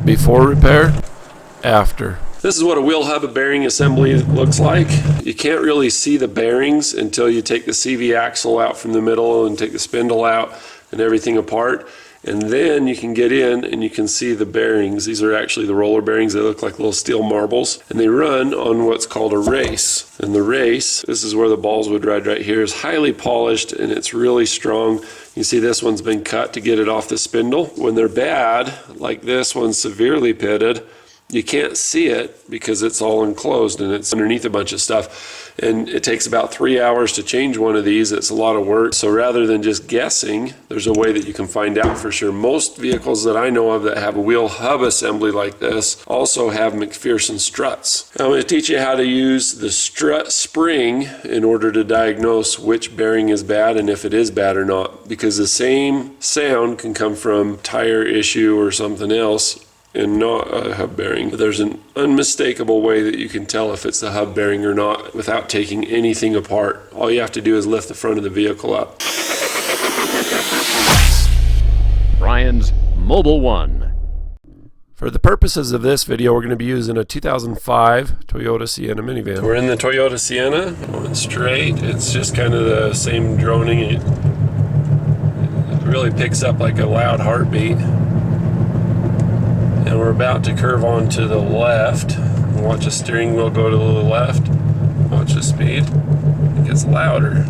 Before repair, after. This is what a wheel hub bearing assembly looks like. You can't really see the bearings until you take the CV axle out from the middle and take the spindle out and everything apart. And then you can get in and you can see the bearings. These are actually the roller bearings. They look like little steel marbles. And they run on what's called a race. And the race, this is where the balls would ride right here, is highly polished and it's really strong. You see this one's been cut to get it off the spindle. When they're bad, like this one's severely pitted, you can't see it because it's all enclosed and it's underneath a bunch of stuff. And it takes about 3 hours to change one of these. It's a lot of work. So rather than just guessing, there's a way that you can find out for sure. Most vehicles that I know of that have a wheel hub assembly like this also have McPherson struts. I'm going to teach you how to use the strut spring in order to diagnose which bearing is bad and if it is bad or not. Because the same sound can come from tire issue or something else and not a hub bearing. There's an unmistakable way that you can tell if it's the hub bearing or not without taking anything apart. All you have to do is lift the front of the vehicle up. Brian's Mobile One. For the purposes of this video, we're going to be using a 2005 Toyota Sienna minivan. We're in the Toyota Sienna, going straight. It's just kind of the same droning. It really picks up like a loud heartbeat. And we're about to curve on to the left. Watch the steering wheel go to the left. Watch the speed. It gets louder.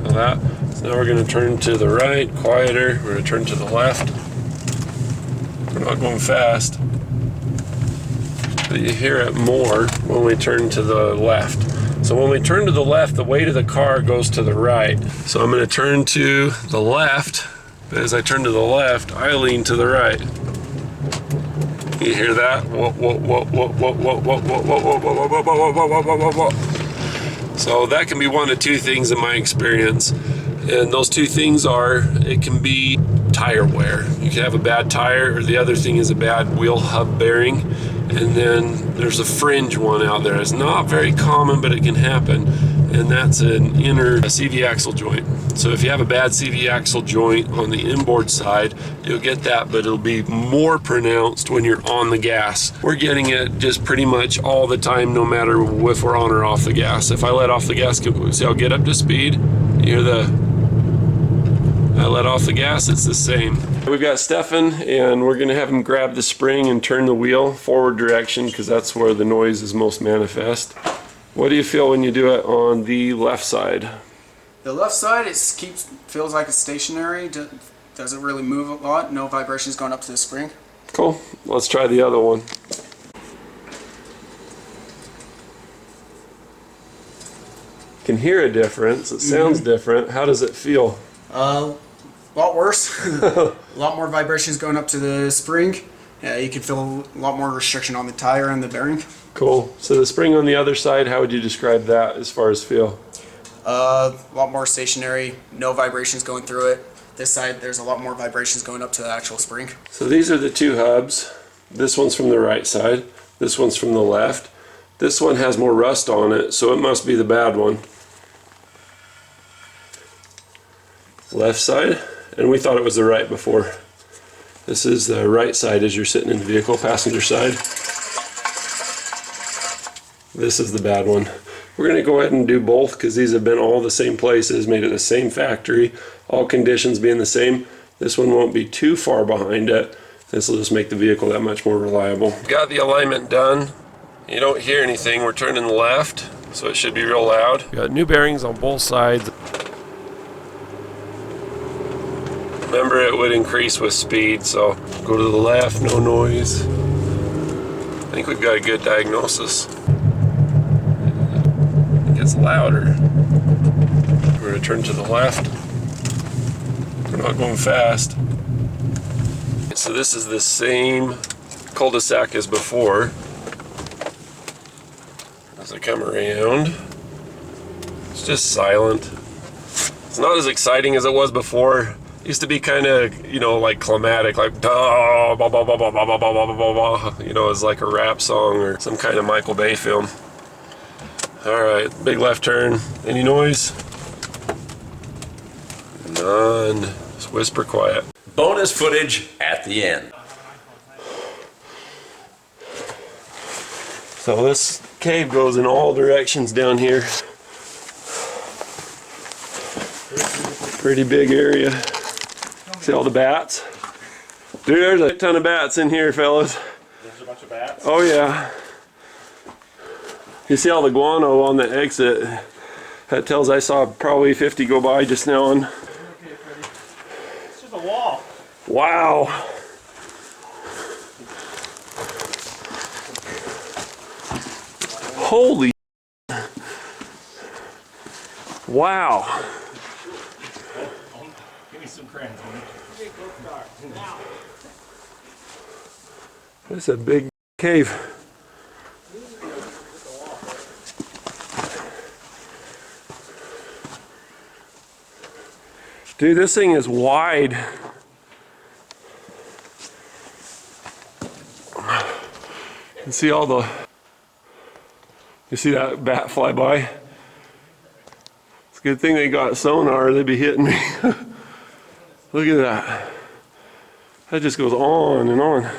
Feel that? So now we're going to turn to the right, quieter. We're going to turn to the left. We're not going fast, but you hear it more when we turn to the left. So when we turn to the left, the weight of the car goes to the right. So I'm going to turn to the left. But as I turn to the left, I lean to the right. You hear that? So that can be one of two things in my experience. And those two things are, it can be tire wear. You can have a bad tire, or the other thing is a bad wheel hub bearing. And then there's a fringe one out there. It's not very common, but it can happen. And that's an inner CV axle joint. So if you have a bad CV axle joint on the inboard side, you'll get that, but it'll be more pronounced when you're on the gas. We're getting it just pretty much all the time, no matter if we're on or off the gas. If I let off the gas, see I'll get up to speed, you hear I let off the gas, it's the same. We've got Stefan, and we're gonna have him grab the spring and turn the wheel forward direction, because that's where the noise is most manifest. What do you feel when you do it on the left side? The left side feels like it's stationary, doesn't really move a lot, no vibrations going up to the spring. Cool, let's try the other one. Can hear a difference, it sounds different. How does it feel? A lot worse. A lot more vibrations going up to the spring. You can feel a lot more restriction on the tire and the bearing. Cool. So the spring on the other side, how would you describe that as far as feel? A lot more stationary, no vibrations going through it. This side, there's a lot more vibrations going up to the actual spring. So these are the two hubs. This one's from the right side. This one's from the left. This one has more rust on it, so it must be the bad one. Left side, and we thought it was the right before. This is the right side as you're sitting in the vehicle, passenger side. This is the bad one. We're going to go ahead and do both because these have been all the same places, made at the same factory, all conditions being the same. This one won't be too far behind it. This will just make the vehicle that much more reliable. Got the alignment done. You don't hear anything. We're turning left, so it should be real loud. Got new bearings on both sides. Remember, it would increase with speed, so go to the left, no noise. I think we've got a good diagnosis. It gets louder. We're going to turn to the left. We're not going fast. So this is the same cul-de-sac as before. As I come around, it's just silent. It's not as exciting as it was before. It used to be kind of, you know, like climatic, like you know, it's like a rap song or some kind of Michael Bay film. All right, big left turn. Any noise? None. Just whisper quiet. Bonus footage at the end. So this cave goes in all directions down here. Pretty big area. See all the bats? Dude, there's a ton of bats in here, fellas. There's a bunch of bats. Oh yeah. You see all the guano on the exit? That tells I saw probably 50 go by just now. Okay, Freddie. It's just a wall. Wow. Holy. Wow. Give me some crayons. That's a big cave. Dude, this thing is wide. You can see all the... You see that bat fly by? It's a good thing they got sonar, they'd be hitting me. Look at that. That just goes on and on.